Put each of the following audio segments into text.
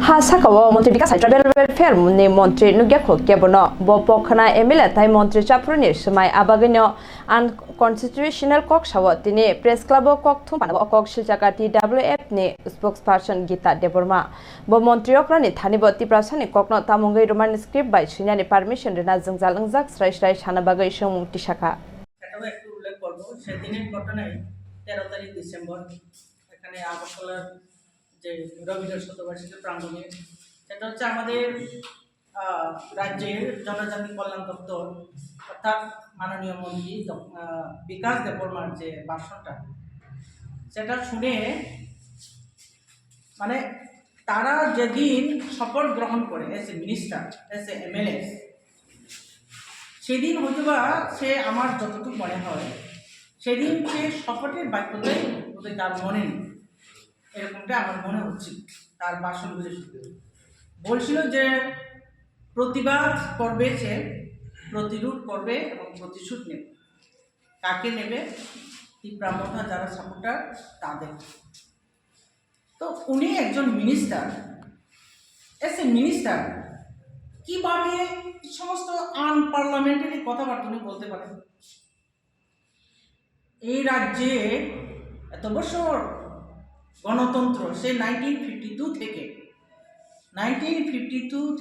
হাসাকাও মন্ত্রী বিকাশ tribal welfare মুনি মন্ত্রী নুগ্যাখো কেবনো বপখনা এমএলএ তাই মন্ত্রী চাপ্রুনি সময় আবাগিনো আনকনস্টিটিউশনাল কক সাwo তিনি প্রেস ক্লাব কক থুমানো কক সিজাকা টিডব্লিউএফ নি স্পোকসপারসন গীতা দেববর্মা ব মন্ত্রী অক্রানি থানিব টিপ্রাসানি kokno তামুঙ্গৈ রোমান স্ক্রিপ্ট বাই সুইনানি পারমিশন রেনা জংজালংজাক স্রাই স্রাই সানাবাগৈ সমুক্তি শাখা এটাও একটু উল্লেখ করব সেদিনের ঘটনায় 13 তারিখ ডিসেম্বর এখানে আগরতলার যে রবীন্দ্র শতবার্ষিকী প্রাঙ্গণে সেটা হচ্ছে আমাদের রাজ্যের জনজাতি কল্যাণ দপ্তর অর্থাৎ মাননীয় মন্ত্রী বিকাশ দেববর্মার যে ভাষণটা সেটা শুনে মানে তারা যেদিন শপথ গ্রহণ করে S a minister S A MLA সেদিন হয়তোবা সে আমার যতটুকু মনে হয় সেদিন সে শপথের বাক্যটাই বোধহয় তার মনে নেই এরকমটা আমার মনে হচ্ছে তার ভাষণগুলো শুনতে বলছিল যে প্রতিবাদ করবে সে প্রতিরোধ করবে এবং প্রতিশোধ নেবে কাকে নেবে তীব্রামথা যারা সাপোর্টার তাদের তো উনি একজন মিনিস্টার এস এ মিনিস্টার কিভাবে সমস্ত আনপার্লামেন্টারি কথাবার্তা উনি বলতে পারেন এই রাজ্যে এত বছর গণতন্ত্র সে 1952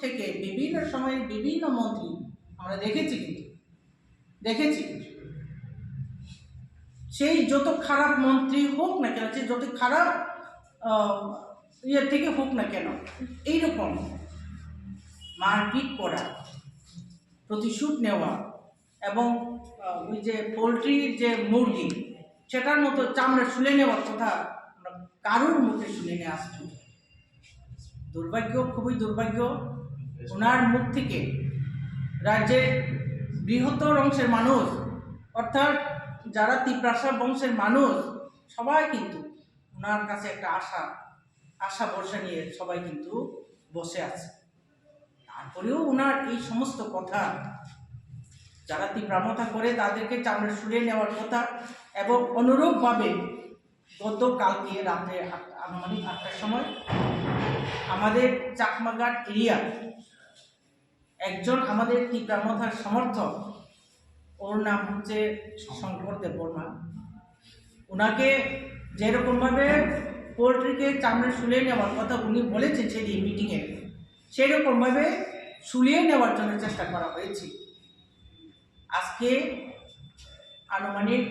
থেকে বিভিন্ন সময়ে বিভিন্ন মন্ত্রী আমরা দেখেছি সেই যত খারাপ মন্ত্রী হোক না কেন সে যত খারাপ ইয়ে থেকে হোক না কেন এইরকম মারপিট করা প্রতিশোধ নেওয়া এবং ওই যে পোলট্রির যে মুরগি সেটার মতো চামড়া শুলে নেওয়ার কথা আমরা কারোর মুখে শুনে নিয়ে আসছি দুর্ভাগ্য খুবই দুর্ভাগ্য ওনার মুখ থেকে রাজ্যের বৃহত্তর অংশের মানুষ অর্থাৎ যারা তিপ্রাসা বংশের মানুষ সবাই কিন্তু ওনার কাছে একটা আশা ভরসা নিয়ে সবাই কিন্তু বসে আছে তারপরেও ওনার এই সমস্ত কথা যারা তীব্রামতা করে তাদেরকে চামড়া শুলিয়ে নেওয়ার কথা এবং অনুরূপভাবে গতকালকে রাত্রে আনুমানিক 8টার সময় আমাদের চাকমাঘাট এরিয়া একজন আমাদের তীব্রামতার সমর্থক ওর নাম হচ্ছে শঙ্কর দেববর্মা ওনাকে যেরকমভাবে পোলট্রিকে চামড়া শুলিয়ে নেওয়ার কথা উনি বলেছেন সেদিন মিটিংয়ে সেরকমভাবে শুলিয়ে নেওয়ার জন্য চেষ্টা করা হয়েছে আজকে আনুমানিক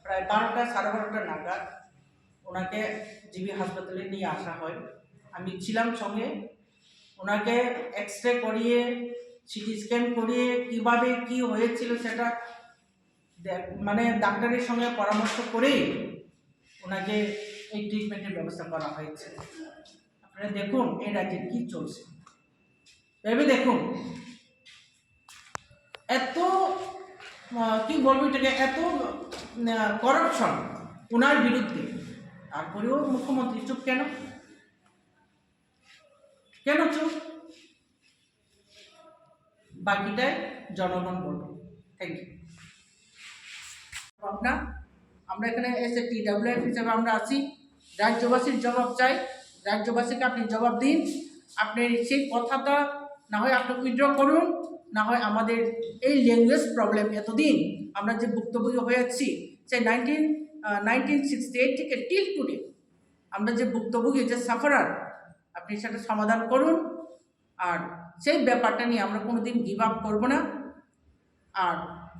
প্রায় 12টা সাড়ে 12টা নাগাদ ওনাকে জিবি হাসপাতালে নিয়ে আসা হয় আমি ছিলাম সঙ্গে ওনাকে এক্সরে করিয়ে সিটি স্ক্যান করিয়ে কীভাবে কী হয়েছিল সেটা মানে ডাক্তারের সঙ্গে পরামর্শ করেই ওনাকে এই ট্রিটমেন্টের ব্যবস্থা করা হয়েছে আপনারা দেখুন এই রাজ্যে কী চলছে ভেবে দেখুন এত কি বলবো এটাকে এত করাপশন ওনার বিরুদ্ধে তারপরেও মুখ্যমন্ত্রী চুপ কেন চুপ বাকিটাই জনগণ বলবে থ্যাংক ইউ আমরা এখানে এসে টিডব্লিউএফ হিসেবে আমরা আছি রাজ্যবাসীর জবাব চাই রাজ্যবাসীকে আপনি জবাব দিন আপনি সেই কথাটা না হয় আপনি উইথড্র করুন না হয় আমাদের এই ল্যাঙ্গুয়েজ প্রবলেম এতদিন আমরা যে ভুক্তভোগী হয়ে আছি সেই 1968 থেকে টিল টুডে আমরা যে ভুক্তভোগী যে সাফারার আপনি সেটা সমাধান করুন আর সেই ব্যাপারটা নিয়ে আমরা কোনো দিন গিভ আপ করবো না আর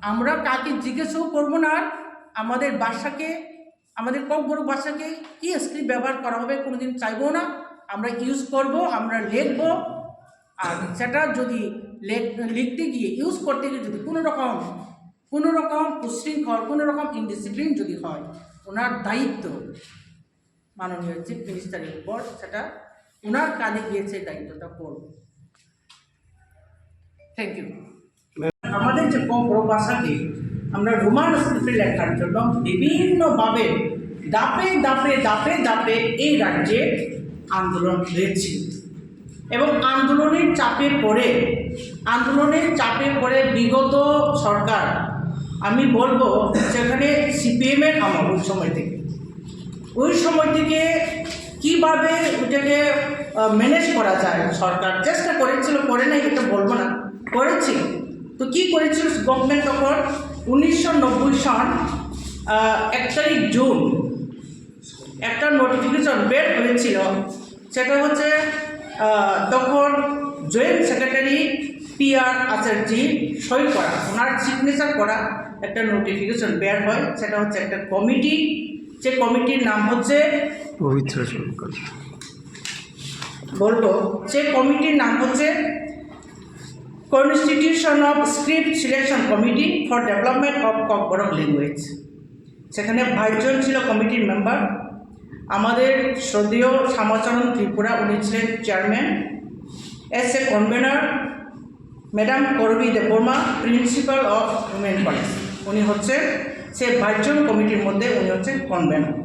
আমরা কাকে জিজ্ঞেসও করবো না আর আমাদের ভাষাকে আমাদের ককবরক ভাষাকে কী স্ক্রিপ্ট ব্যবহার করা হবে কোনো দিন চাইবো না আমরা ইউজ করব আমরা লিখবো আর সেটা যদি লিখতে গিয়ে ইউজ করতে গিয়ে যদি কোনো রকম উশৃঙ্খল কোনো রকম ইনডিসিপ্লিন যদি হয় ওনার দায়িত্ব মাননীয় চিফ মিনিস্টারের উপর সেটা ওনার কাজে গিয়েছে দায়িত্বটা করব থ্যাংক ইউ আমাদের যে ককবরক ভাষাকে আমরা রোমান স্ক্রিপ্টে লেখার জন্য বিভিন্নভাবে দাপে এই রাজ্যে আন্দোলন হয়েছে এবং আন্দোলনের চাপে পড়ে বিগত সরকার আমি বলবো সেখানে সিপিএমের আমল ওই সময় থেকে কিভাবে ওটাকে ম্যানেজ করা যায়। সরকার চেষ্টা করেছিল, করে নাই এটা বলবো না, করেছিল। তো কি করেছিল গভর্নমেন্ট তখন 1990 সন 1 তারিখ জুন একটা নোটিফিকেশন বের হয়েছিল। সেটা হচ্ছে তখন জয়েন্ট সেক্রেটারি PR আচার্যি সই করা, ওনার সিগনেচার করা একটা নোটিফিকেশন বের হয়। সেটা হচ্ছে একটা কমিটি, যে কমিটির নাম হচ্ছে পবিত্র সরকার বলবো, যে কমিটির নাম হচ্ছে constitution of script selection committee for development of Kokborok language. সেখানে 22 জন ছিল কমিটির মেম্বার। আমাদের শ্রদ্ধেয় শ্যামাচরণ ত্রিপুরা, উনি ছিলেন chairman. As a convener madam Karabi Debbarma, principal of women college, উনি হচ্ছে সে 22 জন কমিটির মধ্যে উনি হচ্ছেন কনভেনার।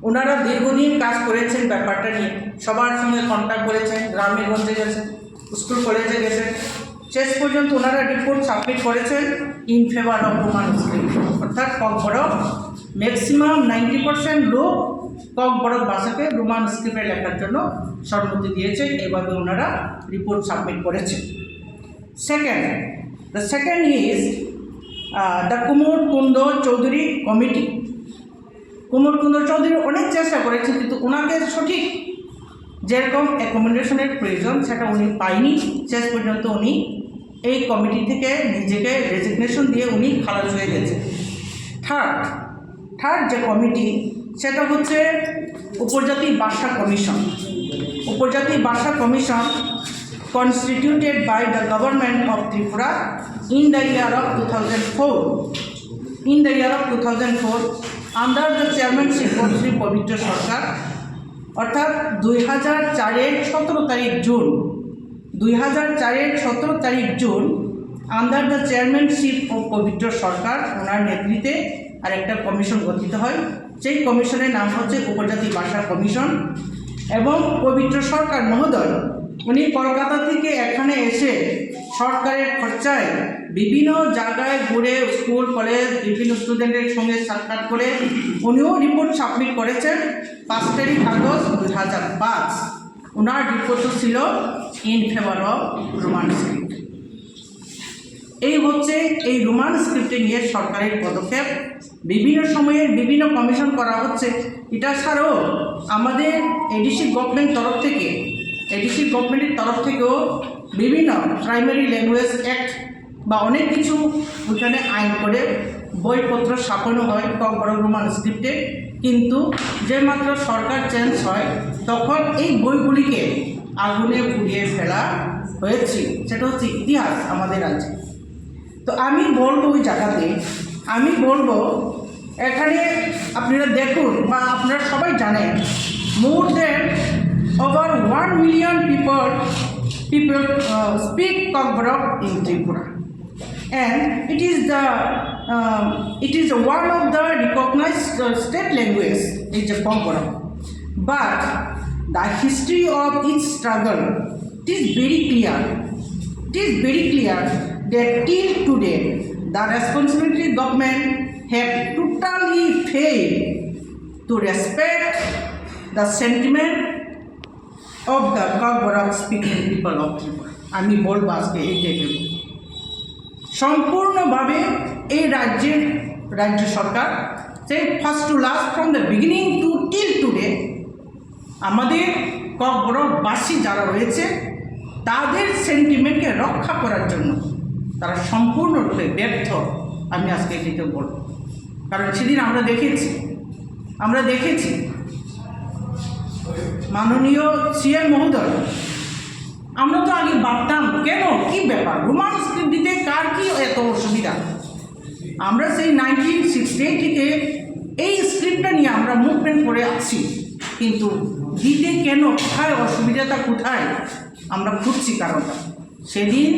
ওনারা দীর্ঘদিন কাজ করেছেন ব্যাপারটা নিয়ে, সবার সঙ্গে কন্ট্যাক্ট করেছেন, গ্রামে গঞ্জে গেছেন, স্কুল কলেজে গেছেন। শেষ পর্যন্ত ওনারা রিপোর্ট সাবমিট করেছেন in favour of Roman script, অর্থাৎ ককবরক ম্যাক্সিমাম 90% লোক ককবরক ভাষাকে রোমান স্ক্রিপ্টে লেখার জন্য সম্মতি দিয়েছে। এভাবে ওনারা রিপোর্ট সাবমিট করেছেন। The second is the কুমোর কুন্দ চৌধুরী কমিটি। কুমোর কুন্দ চৌধুরী অনেক চেষ্টা করেছেন, কিন্তু ওনাকে সঠিক যেরকম অ্যাকোমোডেশনের প্রয়োজন সেটা উনি পায়নি। শেষ পর্যন্ত উনি এই কমিটি থেকে নিজেকে রেজিগনেশন দিয়ে উনি খালাস হয়ে গেছেন। থার্ড যে কমিটি সেটা হচ্ছে উপজাতি ভাষা কমিশন। উপজাতি ভাষা commission constituted by the government of Tripura in the year of 2004. In the year of 2004, under the chairmanship of Sri Pavitra Sarkar, অর্থাৎ 2004-এর 17 তারিখ জুন 2004-এর 17 তারিখ June under the chairmanship of পবিত্র সরকার, ওনার নেতৃত্বে আর একটা কমিশন গঠিত হয়। সেই কমিশনের নাম হচ্ছে উপজাতি ভাষা কমিশন। এবং পবিত্র সরকার মহোদয় উনি কলকাতা থেকে এখানে এসে সরকারের খরচায় বিভিন্ন জায়গায় ঘুরে স্কুল কলেজ বিভিন্ন স্টুডেন্টের সঙ্গে সাক্ষাৎ করে উনিও রিপোর্ট সাবমিট করেছেন 5 তারিখ আগস্ট 2005। ওনার রিপোর্টও ছিল in favour of Roman script. এই হচ্ছে এই রোমান স্ক্রিপ্টে নিয়ে সরকারের পদক্ষেপ। বিভিন্ন সময়ে বিভিন্ন কমিশন করা হচ্ছে। এটা ছাড়াও আমাদের এডিসি গভর্নমেন্টের তরফ থেকেও বিভিন্ন প্রাইমারি ল্যাঙ্গুয়েজ অ্যাক্ট বা অনেক কিছু ওইখানে আইন করে বইপত্র ছাপানো হয় ককবরক রোমান স্ক্রিপ্টে। কিন্তু যে মাত্র সরকার চেঞ্জ হয় তখন এই বইগুলিকে আগুনে পুড়িয়ে ফেলা হয়েছে। সেটা হচ্ছে ইতিহাস আমাদের রাজ্যে। তো আমি বলবো ওই জায়গাতে আমি বলবো এখানে আপনারা দেখুন বা আপনারা সবাই জানেন, মোর দেন over 1 million people speak Kokborok in Tripura, and it is one of the recognized state language is Kokborok. But the history of its struggle is very clear. It is very clear that till today the responsibility government have totally failed to respect the sentiment of the Kokborok speaking people of Tripura. আমি বলবো আজকে এইটাই সম্পূর্ণভাবে এই রাজ্য সরকার সেই first to last from the beginning to till today আমাদের ককবরকবাসী যারা রয়েছে তাদের সেন্টিমেন্টকে রক্ষা করার জন্য তারা সম্পূর্ণরূপে ব্যর্থ। আমি আজকে এটাকে বলব, কারণ সেদিন আমরা দেখেছি মাননীয় সিএম মহোদয়, আমরা তো আগে ভাবতাম কেন কি ব্যাপার রোমান স্ক্রিপ্ট দিতে কার কি এত অসুবিধা। আমরা সেই 1968 থেকে এই স্ক্রিপ্টটা নিয়ে আমরা মুভমেন্ট করে আসছি, কিন্তু দিতে কেন, কোথায় অসুবিধাটা কোথায় আমরা খুঁজছি কারণটা। সেদিন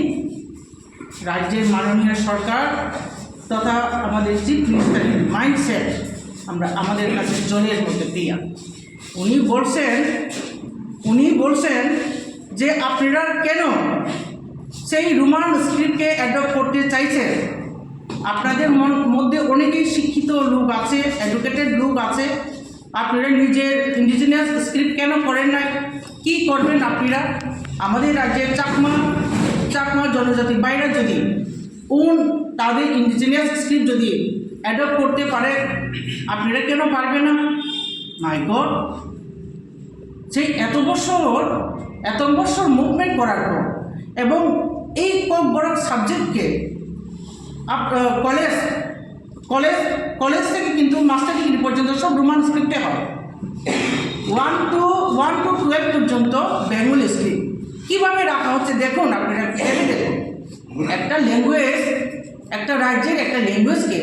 রাজ্যের মাননীয় সরকার তথা আমাদের চিফ মিনিস্টারের মাইন্ডসেট আমাদের কাছে জলের মধ্যে দিয়া। উনি বলছেন যে আপনারা কেন সেই রোমান স্ক্রিপ্টকে অ্যাডপ্ট করতে চাইছেন। আপনাদের মধ্যে অনেকেই শিক্ষিত লোক আছে, এডুকেটেড লোক আছে, আপনারা নিজের ইন্ডিজিনিয়াস স্ক্রিপ্ট কেন করেন না? কি করবেন আপনারা? আমাদের রাজ্যের চাকমা জনজাতির বাইরে যদি তাদের ইন্ডিজিনিয়াস স্ক্রিপ্ট যদি অ্যাডপ্ট করতে পারে, আপনারা কেন পারবেন না? মাই গড, সেই এত বছর মুভমেন্ট করার পর এবং এই বড় সাবজেক্টকে কলেজ থেকে কিন্তু মাস্টার ডিগ্রি পর্যন্ত সব রোমান স্ক্রিপ্টে হয়। 1 to 12 পর্যন্ত বেঙ্গলি স্ক্রিপ্ট কীভাবে রাখা হচ্ছে দেখুন, আপনারা ভেবে দেখুন। একটা ল্যাঙ্গুয়েজ, একটা রাজ্যের একটা ল্যাঙ্গুয়েজকে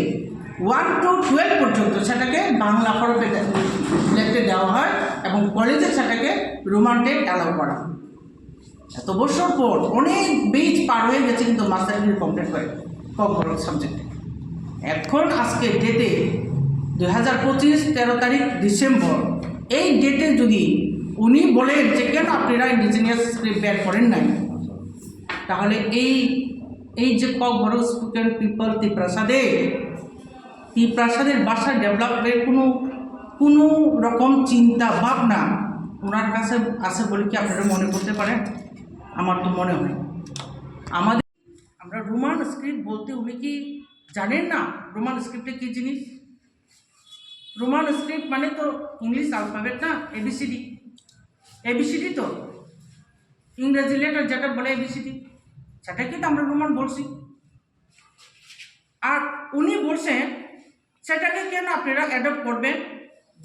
1 to 12 পর্যন্ত সেটাকে বাংলা হরফে লিখতে দেওয়া হয় এবং কলেজে সেটাকে রোমানটে অ্যালাউ করা। এত বছর পর অনেক বেজ পার হয়ে গেছে কিন্তু মাস্টার ডিগ্রি কমপ্লিট করে বড় সাবজেক্টে। এখন আজকে ডেটে 2025 13 তারিখ ডিসেম্বর, এই ডেটে যদি উনি বলেন যে কেন আপনারা ইন্ডিজিনিয়াস স্ক্রিপ্ট বের করেন নাই, তাহলে এই যে বড় স্পোকেন পিপল ত্রিপ্রাসাদের ভাষা ডেভেলপের কোনো রকম চিন্তা ভাবনা ওনার কাছে আছে বলে কি আপনারা মনে করতে পারেন? আমার তো মনে হয় আমরা রোমান স্ক্রিপ্ট বলতে উনি কি জানেন না রোমান স্ক্রিপ্টে কী জিনিস? রোমান স্ক্রিপ্ট মানে তো ইংলিশ আলফাবেট না, এবিসিডি তো ইংরেজি লেটার যেটা বলে এবিসিডি, সেটাকে তো আমরা রোমান বলছি। আর উনি বলছেন সেটাকে কেন আপনারা অ্যাডপ্ট করবেন?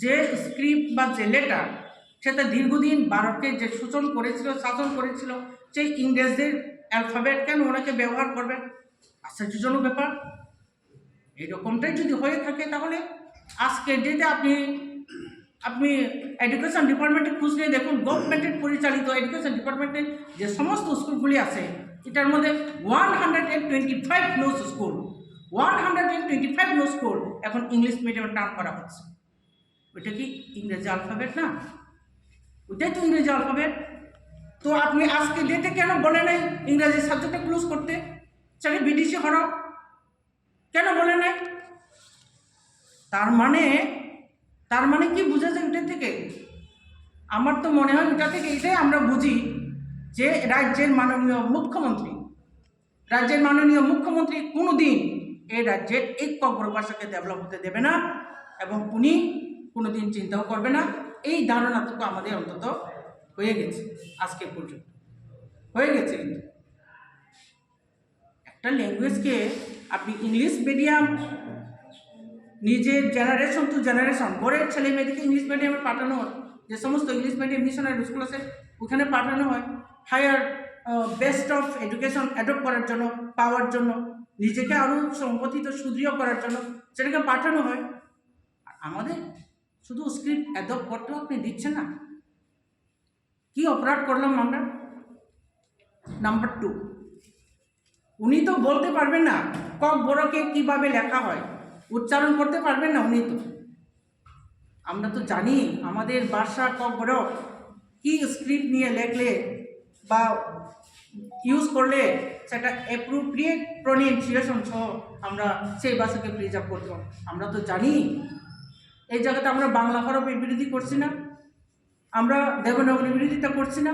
যে স্ক্রিপ্ট বা যে লেটার সেটা দীর্ঘদিন ভারতকে যে শাসন করেছিল সেই ইংরেজদের অ্যালফাবেট কেন ওনাকে ব্যবহার করবেন? আশ্চর্যজনক ব্যাপার। এইরকমটাই যদি হয়ে থাকে তাহলে আজকের ডেটে আপনি এডুকেশন ডিপার্টমেন্টে খোঁজ নিয়ে দেখুন, গভর্নমেন্টের পরিচালিত এডুকেশন ডিপার্টমেন্টের যে সমস্ত স্কুলগুলি আছে এটার মধ্যে 125 নো স্কুল এখন ইংলিশ মিডিয়ামে টার্ন করা হচ্ছে। ওইটা কি ইংরেজি আলফাবেট না? ওইটাই তো ইংরেজি আলফাবেট। তো আপনি আজকে ডেটে কেন বলে নাই ইংরেজি সাবজেক্টে ক্লোজ করতে? সেটা বিদেশি হরফ কেন বলে নাই? তার মানে কি বোঝা যায় ওটা থেকে? আমার তো মনে হয় ওটা থেকে এটাই আমরা বুঝি যে রাজ্যের মাননীয় মুখ্যমন্ত্রী কোনোদিন এই রাজ্যের এই বড় ভাষাকে ডেভেলপ হতে দেবে না এবং উনি কোনোদিন চিন্তাও করবে না। এই ধারণাটুকু আমাদের অন্তত হয়ে গেছে, আজকে পর্যন্ত হয়ে গেছে। কিন্তু একটা ল্যাঙ্গুয়েজকে আপনি ইংলিশ মিডিয়াম নিজের জেনারেশন টু জেনারেশন গড়ের ছেলে মেয়েদেরকে ইংলিশ মিডিয়ামে পাঠানো হয়, যে সমস্ত ইংলিশ মিডিয়াম মিশনারি স্কুল আছে ওখানে পাঠানো হয় higher best of education adopt করার জন্য, পাওয়ার জন্য, নিজেকে আরও সংগঠিত সুদৃঢ় করার জন্য সেটাকে পাঠানো হয়। আর আমাদের শুধু স্ক্রিপ্ট অ্যাডপ্ট করতেও আপনি দিচ্ছেন না। কি অপরাধ করলাম আমরা? নাম্বার 2, উনি তো বলতে পারবেন না বড়কে কিভাবে লেখা হয়, উচ্চারণ করতে পারবেন না উনি তো। আমরা তো জানি আমাদের ভাষা বড় কি স্ক্রিপ্ট নিয়ে লেখলে বা ইউজ করলে সেটা অ্যাপ্রোপ্রিয়েট প্রনাউন্সিয়েশন সহ আমরা সেই ভাষাকে প্রিজার্ভ করতে পারব। আমরা তো জানি এই জায়গাতে আমরা বাংলা হরফের বিরোধী করছি না, আমরা দেবনাগরীর বিরোধিতা করছি না।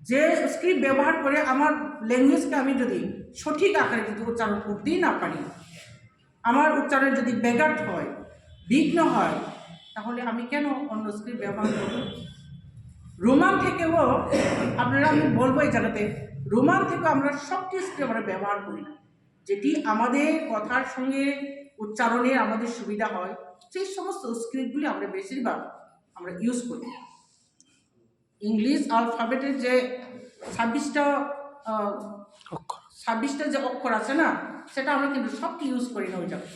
যে স্ক্রিপ্ট ব্যবহার করে আমার ল্যাঙ্গুয়েজকে আমি যদি সঠিক আকারে যদি উচ্চারণ করতেই না পারি, আমার উচ্চারণ যদি ব্যাঘাত হয়, বিঘ্ন হয়, তাহলে আমি কেন অন্য স্ক্রিপ্ট ব্যবহার করব? রোমান থেকেও আপনারা, আমি বলবো এই জায়গাতে, রোমান থেকেও আমরা সবটি স্ক্রিপ্ট আমরা ব্যবহার করি না, যেটি আমাদের কথার সঙ্গে উচ্চারণের আমাদের সুবিধা হয়, সেই সমস্ত স্ক্রিপ্টগুলি আমরা বেশিরভাগ আমরা ইউজ করি। ইংলিশ আলফাবেটের যে 26টা যে অক্ষর আছে না, সেটা আমরা কিন্তু সবটি ইউজ করি না ওই জায়গায়,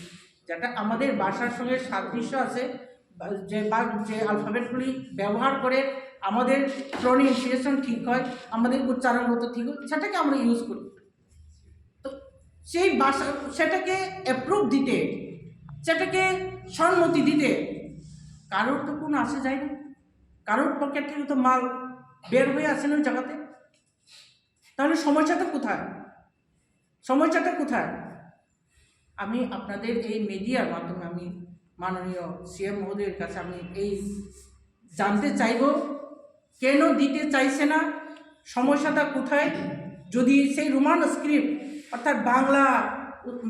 যেটা আমাদের ভাষার সঙ্গে সাদৃশ্য আছে, যে আলফাবেটগুলি ব্যবহার করে আমাদের প্রনাউন্সিয়েশন ঠিক হয়, আমাদের উচ্চারণগত ঠিক হয়, সেটাকে আমরা ইউজ করি। তো সেই ভাষা সেটাকে অ্যাপ্রুভ দিতে, সেটাকে সম্মতি দিতে কারোর তো কোনো আসে যায় না, কারোর পকেট থেকে তো মাল বের হয়ে আসে না ওই জায়গাতে। তাহলে সমস্যাটা কোথায়? আমি আপনাদের এই মিডিয়ার মাধ্যমে আমি মাননীয় সিএম মহোদয়ের কাছে আমি এই জানতে চাইব, কেন দিতে চাইছে না, সমস্যাটা কোথায়। যদি সেই রোমান স্ক্রিপ্ট অর্থাৎ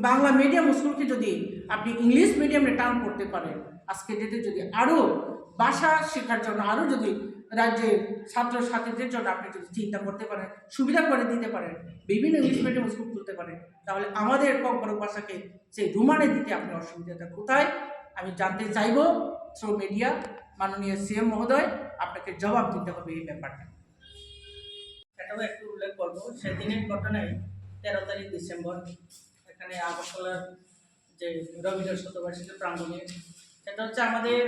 বাংলা মিডিয়াম স্কুলকে যদি আপনি ইংলিশ মিডিয়ামে টার্ন করতে পারেন, আজকে ডেটে যদি আরও ভাষা শেখার জন্য আরও যদি রাজ্যের ছাত্রছাত্রীদের জন্য আপনি যদি চিন্তা করতে পারেন, সুবিধা করে দিতে পারেন, বিভিন্ন ইংলিশ মিডিয়াম স্কুল খুলতে পারেন, তাহলে আমাদের ককবরক ভাষাকে সেই রোমানে দিতে আপনি অসুবিধাটা কোথায় আমি জানতে চাইব। থ্রু মিডিয়া মাননীয় সিএম মহোদয়, আপনাকে জবাব দিতে হবে এই ব্যাপারটা। এটাও একটু উল্লেখ করবো, সেদিনের ঘটনায় 13 তারিখ ডিসেম্বর এখানে আগরতলার যে রবীন্দ্র শতবার্ষিকী প্রাঙ্গণে, সেটা হচ্ছে আমাদের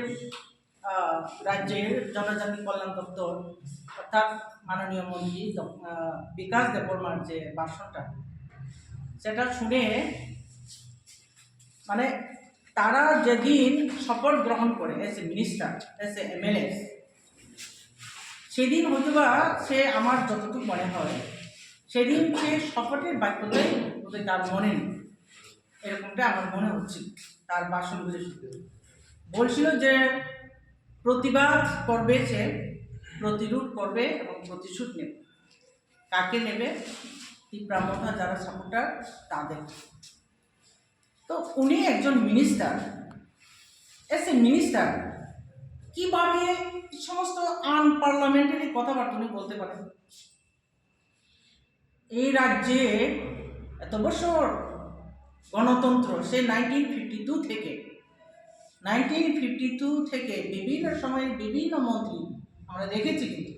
রাজ্যের জনজাতি কল্যাণ দপ্তর অর্থাৎ মাননীয় মন্ত্রী বিকাশ দেববর্মার যে ভাষণটা, সেটা শুনে মানে তারা যেদিন শপথ গ্রহণ করে S a minister, S A MLA, সেদিন হয়তোবা সে, আমার যতটুকু মনে হয়, সেদিন সে শপথের বাক্যটাই বোধহয় তার মনে নেই, এরকমটা আমার মনে হচ্ছে তার ভাষণগুলো শুনতে। বলছিল যে প্রতিবাদ করবে, সে প্রতিরোধ করবে এবং প্রতিশোধ নেবে। কাকে নেবে? তীব্রামথা যারা সাপোর্টার তাদের। তো উনি একজন মিনিস্টার, এস এ মিনিস্টার, কিভাবে সমস্ত আনপার্লামেন্টারি কথাবার্তা উনি বলতে পারেন? এই রাজ্যে এত বছর গণতন্ত্র, সে 1952 থেকে বিভিন্ন সময়ে বিভিন্ন মন্ত্রী আমরা দেখেছি, কিন্তু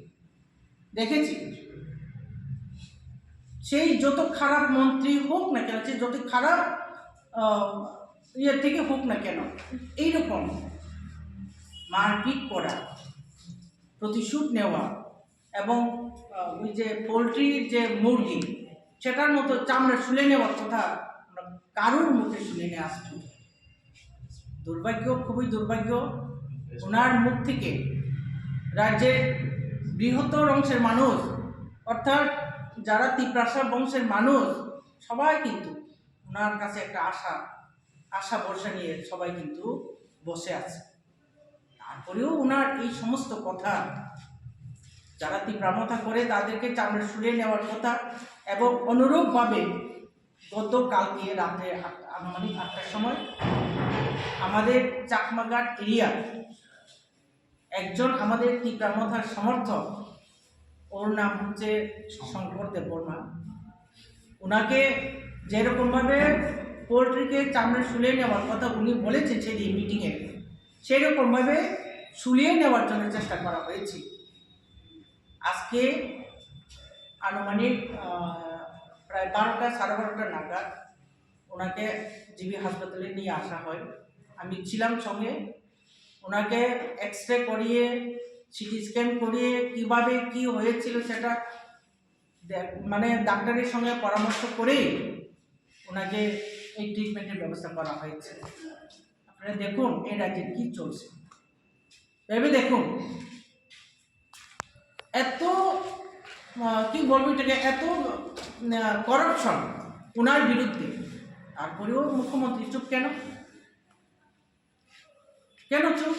দেখেছি সেই যত খারাপ মন্ত্রী হোক না কেন, সে যত খারাপ থেকে হোক না কেন, এইরকম মারপিট করা, প্রতিশোধ নেওয়া এবং ওই যে পোলট্রির যে মুরগি, সেটার মতো চামড়া শুলে নেওয়ার কথা আমরা কারোর মুখে শুনে নিয়ে আসছি। দুর্ভাগ্য, খুবই দুর্ভাগ্য, ওনার মুখ থেকে রাজ্যের বৃহত্তর অংশের মানুষ অর্থাৎ যারা তিপ্রাসা বংশের মানুষ সবাই কিন্তু ওনার কাছে একটা আশা ভরসা নিয়ে সবাই কিন্তু বসে আছে। তারপরেও ওনার এই সমস্ত কথা, যারা তীব্রামথা করে তাদেরকে চামড়া শুলিয়ে নেওয়ার কথা, এবং অনুরূপভাবে গতকালকে রাতে আনুমানিক 8টার সময় আমাদের চাকমাঘাট এরিয়া একজন আমাদের তীব্রামথার সমর্থক, ওর নাম হচ্ছে শঙ্কর দেববর্মা, ওনাকে যেরকমভাবে পোলট্রিকে চামড়া শুলিয়ে নেওয়ার কথা উনি বলেছেন সেদিন মিটিংয়ে, সেরকমভাবে শুলিয়ে নেওয়ার জন্য চেষ্টা করা হয়েছে। আজকে আনুমানিক প্রায় 12টা, 12:30 নাগাদ ওনাকে জিবি হাসপাতালে নিয়ে আসা হয়। আমি ছিলাম সঙ্গে। ওনাকে এক্স-রে করিয়ে, সিটি স্ক্যান করিয়ে কীভাবে কী হয়েছিল সেটা মানে ডাক্তারের সঙ্গে পরামর্শ করেই ওনাকে এই ট্রিটমেন্টের ব্যবস্থা করা হয়েছে। আপনারা দেখুন এই রাজ্যে কী চলছে, ভেবে দেখুন। এত কি বলবো এটাকে, এত করাপশন ওনার বিরুদ্ধে, তারপরেও মুখ্যমন্ত্রী চুপ কেন? কেন চুপ?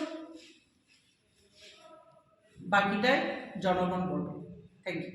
বাকিটাই জনগণ বলবে। Thank you.